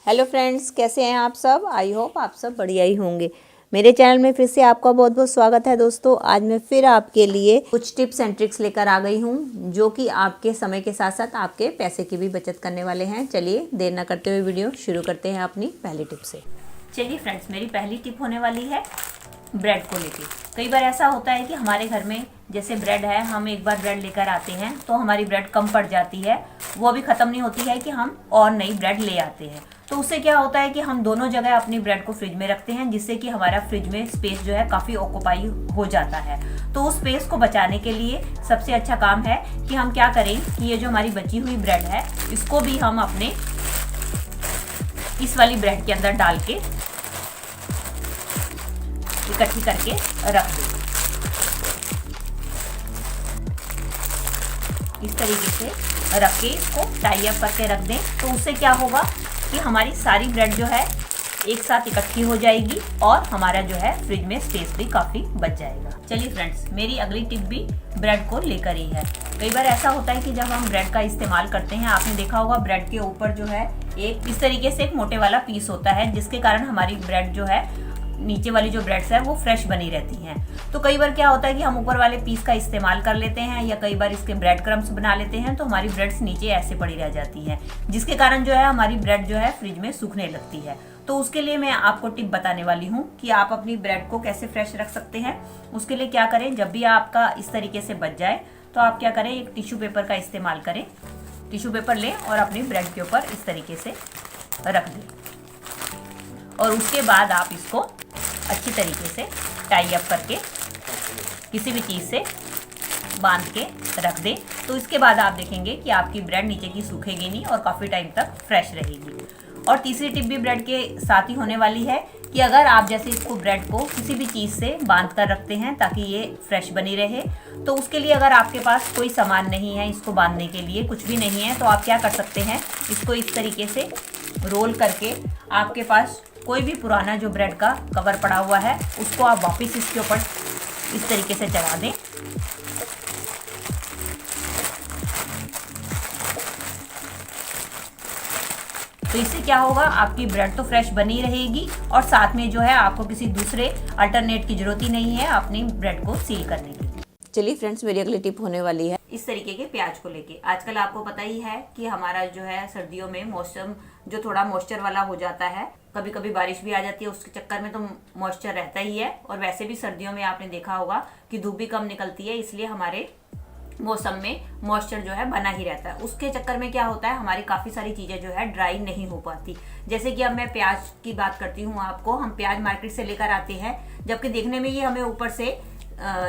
Hello friends, कैसे हैं आप सब। आई होप आप सब बढ़िया ही होंगे। मेरे चैनल में फिर से आपका बहुत बहुत स्वागत है दोस्तों। आज मैं फिर आपके लिए कुछ टिप्स एंड ट्रिक्स लेकर आ गई हूं जो कि आपके समय के साथ साथ आपके पैसे की भी बचत करने वाले हैं। चलिए देर ना करते हुए वीडियो शुरू करते हैं अपनी पहली टिप से। चलिए फ्रेंड्स, मेरी पहली टिप होने वाली है ब्रेड को लेके। कई बार ऐसा होता है कि हमारे घर में जैसे ब्रेड है, हम एक बार ब्रेड लेकर आते हैं तो हमारी ब्रेड कम पड़ जाती है, वो अभी ख़त्म नहीं होती है कि हम और नई ब्रेड ले आते हैं। तो उससे क्या होता है कि हम दोनों जगह अपनी ब्रेड को फ्रिज में रखते हैं, जिससे कि हमारा फ्रिज में स्पेस जो है काफ़ी ऑक्यूपाई हो जाता है। तो उस स्पेस को बचाने के लिए सबसे अच्छा काम है कि हम क्या करें कि ये जो हमारी बची हुई ब्रेड है इसको भी हम अपने इस वाली ब्रेड के अंदर डाल के इकट्ठी करके रख दें। इस तरीके से रख के इसको टाई अप करके रख दें। तो उससे क्या होगा कि हमारी सारी ब्रेड जो है एक साथ इकट्ठी हो जाएगी और हमारा जो है फ्रिज में स्पेस भी काफ़ी बच जाएगा। चलिए फ्रेंड्स, मेरी अगली टिप भी ब्रेड को लेकर ही है। कई बार ऐसा होता है कि जब हम ब्रेड का इस्तेमाल करते हैं, आपने देखा होगा ब्रेड के ऊपर जो है एक इस तरीके से एक मोटे वाला पीस होता है, जिसके कारण हमारी ब्रेड जो है नीचे वाली जो ब्रेड्स है वो फ्रेश बनी रहती हैं। तो कई बार क्या होता है कि हम ऊपर वाले पीस का इस्तेमाल कर लेते हैं या कई बार इसके ब्रेड क्रम्स बना लेते हैं, तो हमारी ब्रेड्स नीचे ऐसे पड़ी रह जाती हैं, जिसके कारण जो है हमारी ब्रेड जो है फ्रिज में सूखने लगती है। तो उसके लिए मैं आपको टिप बताने वाली हूँ कि आप अपनी ब्रेड को कैसे फ्रेश रख सकते हैं। उसके लिए क्या करें, जब भी आपका इस तरीके से बच जाए तो आप क्या करें, एक टिश्यू पेपर का इस्तेमाल करें। टिश्यू पेपर लें और अपनी ब्रेड के ऊपर इस तरीके से रख दें और उसके बाद आप इसको अच्छी तरीके से टाई अप करके किसी भी चीज़ से बांध के रख दें। तो इसके बाद आप देखेंगे कि आपकी ब्रेड नीचे की सूखेगी नहीं और काफ़ी टाइम तक फ्रेश रहेगी। और तीसरी टिप भी ब्रेड के साथ ही होने वाली है कि अगर आप जैसे इसको ब्रेड को किसी भी चीज़ से बांध कर रखते हैं ताकि ये फ्रेश बनी रहे, तो उसके लिए अगर आपके पास कोई सामान नहीं है इसको बांधने के लिए, कुछ भी नहीं है, तो आप क्या कर सकते हैं, इसको इस तरीके से रोल करके आपके पास कोई भी पुराना जो ब्रेड का कवर पड़ा हुआ है उसको आप वापस इसके ऊपर इस तरीके से चढ़ा दें। तो इससे क्या होगा, आपकी ब्रेड तो फ्रेश बनी रहेगी और साथ में जो है आपको किसी दूसरे अल्टरनेट की जरूरत ही नहीं है अपनी ब्रेड को सील करने की। चलिए फ्रेंड्स, मेरी अगली टिप होने वाली है इस तरीके के प्याज को लेके। आजकल आपको पता ही है कि हमारा जो है सर्दियों में मौसम जो थोड़ा मॉइस्चर वाला हो जाता है, कभी कभी बारिश भी आ जाती है, उसके चक्कर में तो मॉइस्चर रहता ही है। और वैसे भी सर्दियों में आपने देखा होगा कि धूप भी कम निकलती है, इसलिए हमारे मौसम में मॉइस्चर जो है बना ही रहता है। उसके चक्कर में क्या होता है, हमारी काफ़ी सारी चीज़ें जो है ड्राई नहीं हो पाती। जैसे कि अब मैं प्याज की बात करती हूँ आपको, हम प्याज मार्केट से लेकर आते हैं, जबकि देखने में ये हमें ऊपर से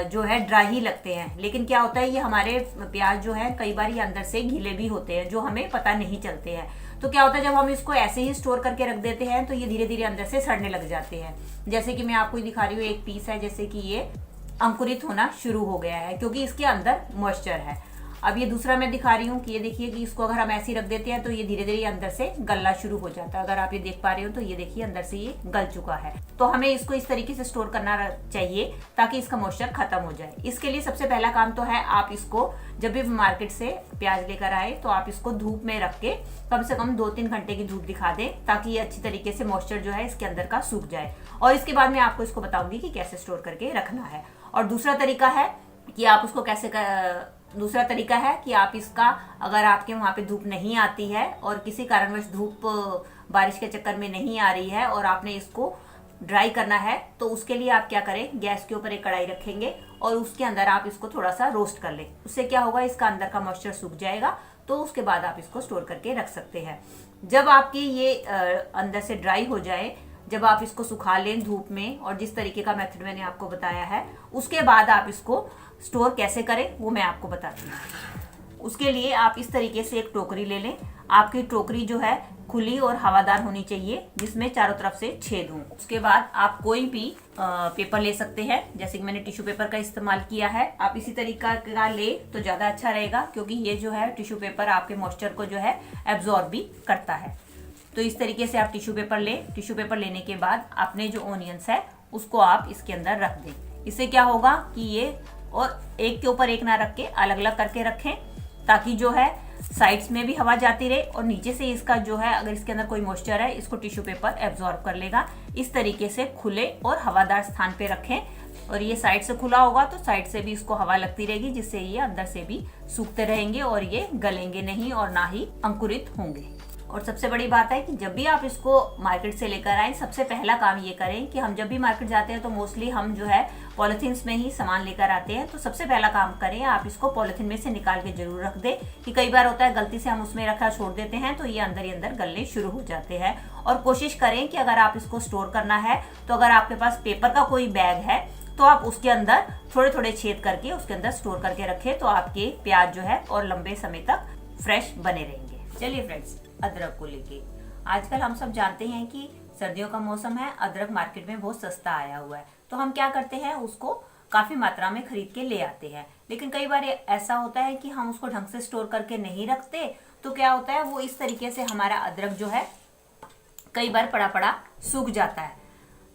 जो है ड्राई ही लगते हैं, लेकिन क्या होता है ये हमारे प्याज जो है कई बार ये अंदर से गीले भी होते हैं जो हमें पता नहीं चलते हैं। तो क्या होता है, जब हम इसको ऐसे ही स्टोर करके रख देते हैं तो ये धीरे धीरे अंदर से सड़ने लग जाते हैं। जैसे कि मैं आपको दिखा रही हूँ, एक पीस है, जैसे कि ये अंकुरित होना शुरू हो गया है क्योंकि इसके अंदर मॉइस्चर है। अब ये दूसरा मैं दिखा रही हूँ कि ये देखिए कि इसको अगर हम ऐसे ही रख देते हैं तो ये धीरे धीरे अंदर से गलना शुरू हो जाता है। अगर आप ये देख पा रहे हो तो ये देखिए अंदर से ये गल चुका है। तो हमें इसको इस तरीके से स्टोर करना चाहिए ताकि इसका मॉइस्चर खत्म हो जाए। इसके लिए सबसे पहला काम तो है, आप इसको जब भी मार्केट से प्याज लेकर आए तो आप इसको धूप में रख के कम से कम 2-3 घंटे की धूप दिखा दें ताकि ये अच्छी तरीके से मॉइस्चर जो है इसके अंदर का सूख जाए। और इसके बाद मैं आपको इसको बताऊंगी कि कैसे स्टोर करके रखना है। और दूसरा तरीका है कि आप उसको दूसरा तरीका है कि आप इसका, अगर आपके वहाँ पे धूप नहीं आती है और किसी कारणवश धूप बारिश के चक्कर में नहीं आ रही है और आपने इसको ड्राई करना है, तो उसके लिए आप क्या करें, गैस के ऊपर एक कढ़ाई रखेंगे और उसके अंदर आप इसको थोड़ा सा रोस्ट कर लें। उससे क्या होगा, इसका अंदर का मॉइस्चर सूख जाएगा। तो उसके बाद आप इसको स्टोर करके रख सकते हैं। जब आपकी ये अंदर से ड्राई हो जाए, जब आप इसको सुखा लें धूप में, और जिस तरीके का मेथड मैंने आपको बताया है, उसके बाद आप इसको स्टोर कैसे करें वो मैं आपको बताती हूँ। उसके लिए आप इस तरीके से एक टोकरी ले लें। आपकी टोकरी जो है खुली और हवादार होनी चाहिए, जिसमें चारों तरफ से छेद हों। उसके बाद आप कोई भी पेपर ले सकते हैं, जैसे कि मैंने टिश्यू पेपर का इस्तेमाल किया है। आप इसी तरीका का ले तो ज़्यादा अच्छा रहेगा, क्योंकि ये जो है टिश्यू पेपर आपके मॉइस्चर को जो है एब्जॉर्ब भी करता है। तो इस तरीके से आप टिश्यू पेपर लें। टिश्यू पेपर लेने के बाद अपने जो ऑनियंस है उसको आप इसके अंदर रख दें। इससे क्या होगा कि ये, और एक के ऊपर एक ना रख के अलग अलग करके रखें, ताकि जो है साइड्स में भी हवा जाती रहे और नीचे से इसका जो है, अगर इसके अंदर कोई मॉइस्चर है, इसको टिश्यू पेपर एब्जॉर्ब कर लेगा। इस तरीके से खुले और हवादार स्थान पे रखें और ये साइड से खुला होगा तो साइड से भी इसको हवा लगती रहेगी, जिससे ये अंदर से भी सूखते रहेंगे और ये गलेंगे नहीं और ना ही अंकुरित होंगे। और सबसे बड़ी बात है कि जब भी आप इसको मार्केट से लेकर आए, सबसे पहला काम ये करें कि हम जब भी मार्केट जाते हैं तो मोस्टली हम जो है पॉलिथीन्स में ही सामान लेकर आते हैं। तो सबसे पहला काम करें, आप इसको पॉलिथीन में से निकाल के जरूर रख दें, कि कई बार होता है गलती से हम उसमें रखा छोड़ देते हैं तो ये अंदर ही अंदर गलने शुरू हो जाते हैं। और कोशिश करें कि अगर आप इसको स्टोर करना है तो अगर आपके पास पेपर का कोई बैग है तो आप उसके अंदर थोड़े थोड़े छेद करके उसके अंदर स्टोर करके रखें, तो आपके प्याज जो है और लंबे समय तक फ्रेश बने रहेंगे। चलिए फ्रेंड्स, अदरक को लेके आजकल हम सब जानते हैं कि सर्दियों का मौसम है, अदरक मार्केट में बहुत सस्ता आया हुआ है, तो हम क्या करते हैं, उसको काफी मात्रा में खरीद के ले आते हैं। लेकिन कई बार ऐसा होता है कि हम उसको ढंग से स्टोर करके नहीं रखते, तो क्या होता है, वो इस तरीके से हमारा अदरक जो है कई बार पड़ा पड़ा सूख जाता है।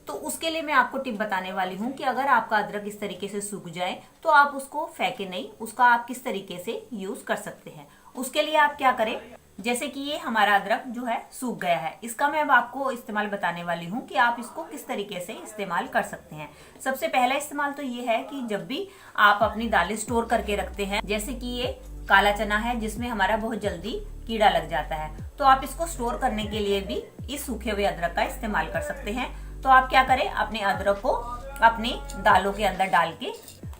तो उसके लिए मैं आपको टिप बताने वाली हूँ कि अगर आपका अदरक इस तरीके से सूख जाए तो आप उसको फेंके नहीं, उसका आप किस तरीके से यूज कर सकते हैं। उसके लिए आप क्या करें, जैसे कि ये हमारा अदरक जो है सूख गया है, इसका मैं अब आपको इस्तेमाल बताने वाली हूँ कि आप इसको किस तरीके से इस्तेमाल कर सकते हैं। सबसे पहला इस्तेमाल तो ये है कि जब भी आप अपनी दालें स्टोर करके रखते हैं, जैसे कि ये काला चना है जिसमें हमारा बहुत जल्दी कीड़ा लग जाता है, तो आप इसको स्टोर करने के लिए भी इस सूखे हुए अदरक का इस्तेमाल कर सकते हैं। तो आप क्या करें, अपने अदरक को अपनी दालों के अंदर डाल के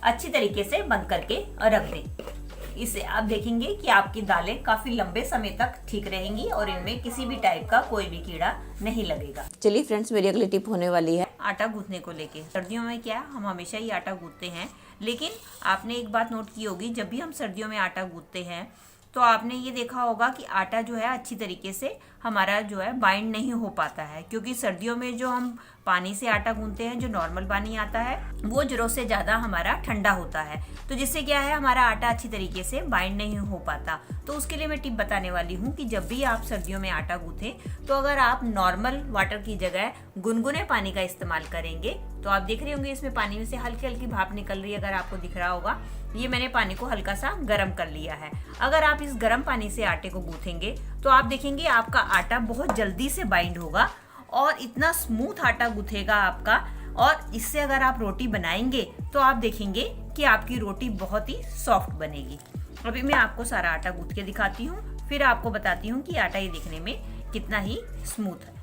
अच्छी तरीके से बंद करके रख दें। इससे आप देखेंगे कि आपकी दालें काफी लंबे समय तक ठीक रहेंगी और इनमें किसी भी टाइप का कोई भी कीड़ा नहीं लगेगा। चलिए फ्रेंड्स, मेरी अगली टिप होने वाली है आटा गूंथने को लेके। सर्दियों में क्या हम हमेशा ही आटा गूंथते हैं, लेकिन आपने एक बात नोट की होगी, जब भी हम सर्दियों में आटा गूंथते हैं तो आपने ये देखा होगा कि आटा जो है अच्छी तरीके से हमारा जो है बाइंड नहीं हो पाता है, क्योंकि सर्दियों में जो हम पानी से आटा गूंथते हैं, जो नॉर्मल पानी आता है वो जरूरत से ज्यादा हमारा ठंडा होता है, तो जिससे क्या है, हमारा आटा अच्छी तरीके से बाइंड नहीं हो पाता। तो उसके लिए मैं टिप बताने वाली हूँ कि जब भी आप सर्दियों में आटा गूंथें तो अगर आप नॉर्मल वाटर की जगह गुनगुने पानी का इस्तेमाल करेंगे, तो आप देख रहे होंगे इसमें पानी में से हल्की हल्की भाप निकल रही है, अगर आपको दिख रहा होगा, ये मैंने पानी को हल्का सा गर्म कर लिया है। अगर आप इस गर्म पानी से आटे को गूंथेंगे तो आप देखेंगे आपका आटा बहुत जल्दी से बाइंड होगा और इतना स्मूथ आटा गूंथेगा आपका। और इससे अगर आप रोटी बनाएंगे तो आप देखेंगे कि आपकी रोटी बहुत ही सॉफ्ट बनेगी। अभी मैं आपको सारा आटा गूंथ के दिखाती हूँ, फिर आपको बताती हूँ कि आटा ये दिखने में कितना ही स्मूथ है।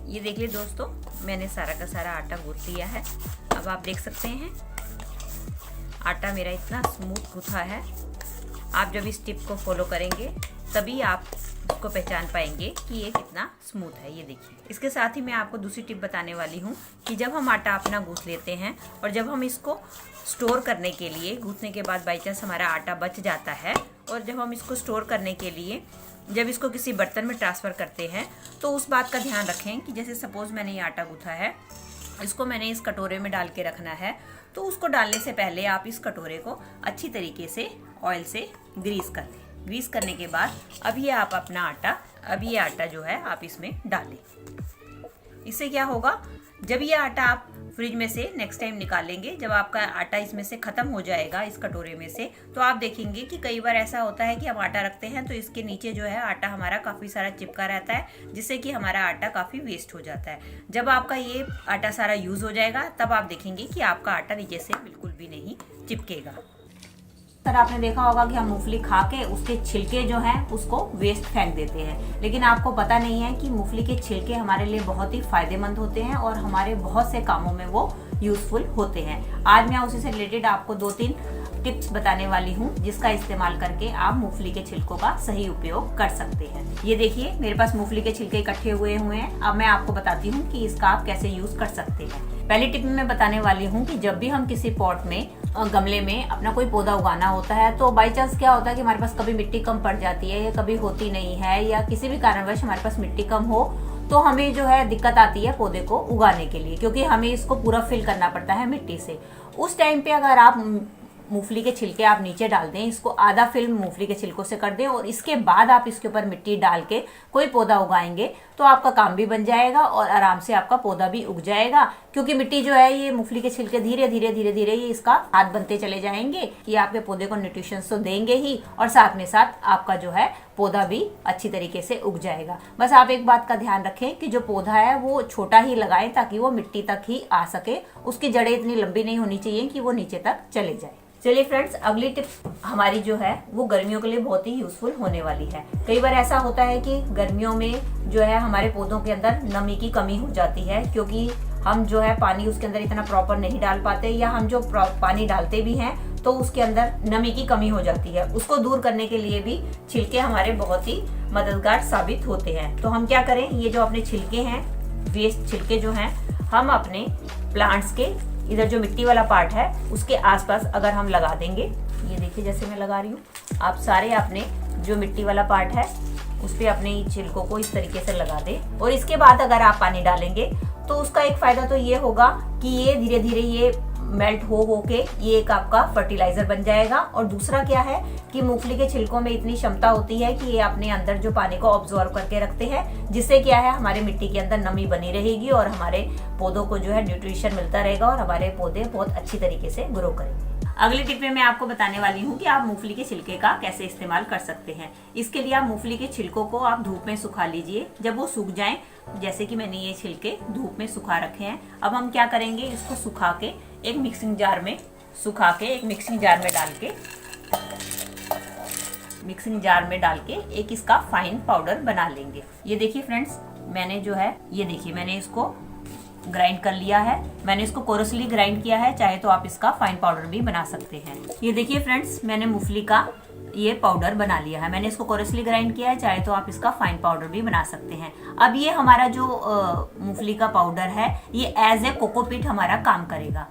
ये देख लीजिए दोस्तों, मैंने सारा का सारा आटा गूंथ लिया है। अब आप देख सकते हैं आटा मेरा इतना स्मूथ गूंथा है। आप जब इस टिप को फॉलो करेंगे तभी आप इसको पहचान पाएंगे कि ये कितना स्मूथ है। ये देखिए, इसके साथ ही मैं आपको दूसरी टिप बताने वाली हूँ कि जब हम आटा अपना गूंथ लेते हैं और जब हम इसको स्टोर करने के लिए, गूंथने के बाद बाई चांस हमारा आटा बच जाता है, और जब हम इसको स्टोर करने के लिए जब इसको किसी बर्तन में ट्रांसफ़र करते हैं तो उस बात का ध्यान रखें कि जैसे सपोज मैंने ये आटा गूंथा है, इसको मैंने इस कटोरे में डाल के रखना है, तो उसको डालने से पहले आप इस कटोरे को अच्छी तरीके से ऑयल से ग्रीस कर लें। ग्रीस करने के बाद अब ये आप अपना आटा, अब ये आटा जो है आप इसमें डालें। इससे क्या होगा, जब ये आटा आप फ्रिज में से नेक्स्ट टाइम निकालेंगे, जब आपका आटा इसमें से खत्म हो जाएगा इस कटोरे में से, तो आप देखेंगे कि कई बार ऐसा होता है कि हम आटा रखते हैं तो इसके नीचे जो है आटा हमारा काफ़ी सारा चिपका रहता है, जिससे कि हमारा आटा काफ़ी वेस्ट हो जाता है। जब आपका ये आटा सारा यूज़ हो जाएगा तब आप देखेंगे कि आपका आटा नीचे से बिल्कुल भी नहीं चिपकेगा। सर आपने देखा होगा कि हम मूंगफली खा के उसके छिलके जो हैं उसको वेस्ट फेंक देते हैं, लेकिन आपको पता नहीं है कि मूंगफली के छिलके हमारे लिए बहुत ही फायदेमंद होते हैं और हमारे बहुत से कामों में वो यूजफुल होते हैं। आज मैं उसी से रिलेटेड आपको 2-3 टिप्स बताने वाली हूँ जिसका इस्तेमाल करके आप मूंगफली के छिलकों का सही उपयोग कर सकते हैं। ये देखिए मेरे पास मूंगफली के छिलके इकट्ठे हुए हैं। अब मैं आपको बताती हूँ कि इसका आप कैसे यूज कर सकते हैं। पहली टिप में बताने वाली हूँ कि जब भी हम किसी पॉट में, गमले में अपना कोई पौधा उगाना होता है, तो बाई चांस क्या होता है कि हमारे पास कभी मिट्टी कम पड़ जाती है या कभी होती नहीं है, या किसी भी कारणवश हमारे पास मिट्टी कम हो तो हमें जो है दिक्कत आती है पौधे को उगाने के लिए, क्योंकि हमें इसको पूरा फिल करना पड़ता है मिट्टी से। उस टाइम पे अगर आप मूंगफली के छिलके आप नीचे डाल दें, इसको आधा फिल्म मूंगफली के छिलकों से कर दें और इसके बाद आप इसके ऊपर मिट्टी डाल के कोई पौधा उगाएंगे तो आपका काम भी बन जाएगा और आराम से आपका पौधा भी उग जाएगा। क्योंकि मिट्टी जो है ये मूंगफली के छिलके धीरे धीरे ये इसका हाथ बनते चले जाएंगे कि आपके पौधे को न्यूट्रिशन तो देंगे ही और साथ में साथ आपका जो है पौधा भी अच्छी तरीके से उग जाएगा। बस आप एक बात का ध्यान रखें कि जो पौधा है वो छोटा ही लगाएं ताकि वो मिट्टी तक ही आ सके, उसकी जड़ें इतनी लंबी नहीं होनी चाहिए कि वो नीचे तक चले जाए। चलिए फ्रेंड्स, अगली टिप हमारी जो है वो गर्मियों के लिए बहुत ही यूजफुल होने वाली है। कई बार ऐसा होता है कि गर्मियों में जो है हमारे पौधों के अंदर नमी की कमी हो जाती है, क्योंकि हम जो है पानी उसके अंदर इतना प्रॉपर नहीं डाल पाते, या हम जो पानी डालते भी हैं तो उसके अंदर नमी की कमी हो जाती है। उसको दूर करने के लिए भी छिलके हमारे बहुत ही मददगार साबित होते हैं। तो हम क्या करें, ये जो अपने छिलके हैं, वेस्ट छिलके जो हैं, हम अपने प्लांट्स के इधर जो मिट्टी वाला पार्ट है उसके आसपास अगर हम लगा देंगे, ये देखिए जैसे मैं लगा रही हूँ, आप सारे अपने जो मिट्टी वाला पार्ट है उस पर अपने छिलकों को इस तरीके से लगा दें। और इसके बाद अगर आप पानी डालेंगे तो उसका एक फायदा तो ये होगा कि ये धीरे धीरे ये मेल्ट हो के ये एक आपका फर्टिलाइजर बन जाएगा। और दूसरा क्या है कि मूंगफली के छिलकों में इतनी क्षमता होती है कि ये अपने अंदर जो पानी को ऑब्जॉर्व करके रखते हैं, जिससे क्या है हमारे मिट्टी के अंदर नमी बनी रहेगी और हमारे पौधों को जो है न्यूट्रिशन मिलता रहेगा और हमारे पौधे बहुत अच्छी तरीके से ग्रो करेंगे। अगली टिप में मैं आपको बताने वाली हूँ कि आप मूंगफली के छिलके का कैसे इस्तेमाल कर सकते हैं। इसके लिए आप मूंगफली के छिलकों को आप धूप में सुखा लीजिए। जब वो सूख जाएं, जैसे कि मैंने ये छिलके धूप में सुखा रखे हैं, अब हम क्या करेंगे, इसको सुखा के एक मिक्सिंग जार में डाल के एक इसका फाइन पाउडर बना लेंगे। ये देखिए फ्रेंड्स, मैंने जो है ये देखिए मैंने इसको ग्राइंड कर लिया है। मैंने इसको कोरसली ग्राइंड किया है, चाहे तो आप इसका फाइन पाउडर भी बना सकते हैं। ये देखिए फ्रेंड्स, मैंने मूंगफली का ये पाउडर बना लिया है। मैंने इसको कोरसली ग्राइंड किया है, चाहे तो आप इसका फाइन पाउडर भी बना सकते हैं। अब ये हमारा जो मूंगफली का पाउडर है ये एज ए कोकोपीट हमारा काम करेगा।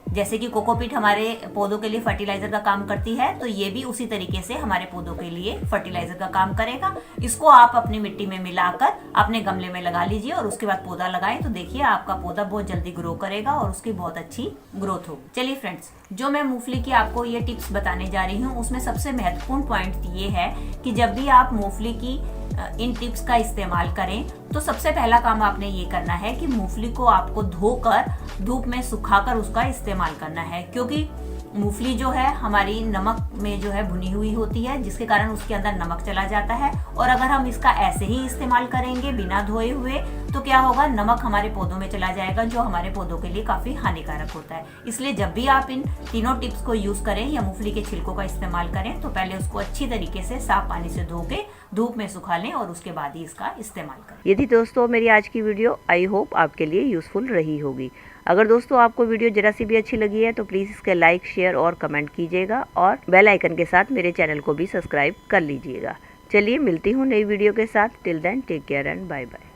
जैसे कि कोकोपीट हमारे पौधों के लिए फर्टिलाइजर का काम करती है, तो ये भी उसी तरीके से हमारे पौधों के लिए फर्टिलाइजर का काम करेगा। इसको आप अपनी मिट्टी में मिलाकर अपने गमले में लगा लीजिए और उसके बाद पौधा लगाएं, तो देखिए आपका पौधा बहुत जल्दी ग्रो करेगा और उसकी बहुत अच्छी ग्रोथ होगी। चलिए फ्रेंड्स, जो मैं मूंगफली की आपको ये टिप्स बताने जा रही हूँ उसमें सबसे महत्वपूर्ण पॉइंट ये है कि जब भी आप मूंगफली की इन टिप्स का इस्तेमाल करें तो सबसे पहला काम आपने ये करना है कि मूंगफली को आपको धोकर धूप में सुखाकर उसका इस्तेमाल करना है। क्योंकि मूंगफली जो है हमारी नमक में जो है भुनी हुई होती है, जिसके कारण उसके अंदर नमक चला जाता है। और अगर हम इसका ऐसे ही इस्तेमाल करेंगे बिना धोए हुए तो क्या होगा, नमक हमारे पौधों में चला जाएगा, जो हमारे पौधों के लिए काफी हानिकारक होता है। इसलिए जब भी आप इन तीनों टिप्स को यूज करें या मूंगफली के छिलकों का इस्तेमाल करें तो पहले उसको अच्छी तरीके से साफ पानी से धो के धूप में सुखा लें और उसके बाद ही इसका इस्तेमाल करें। यदि दोस्तों मेरी आज की वीडियो आई होप आपके लिए यूजफुल रही होगी। अगर दोस्तों आपको वीडियो जरा सी भी अच्छी लगी है तो प्लीज़ इसके लाइक, शेयर और कमेंट कीजिएगा और बेल आइकन के साथ मेरे चैनल को भी सब्सक्राइब कर लीजिएगा। चलिए मिलती हूँ नई वीडियो के साथ। Till then take care and bye bye.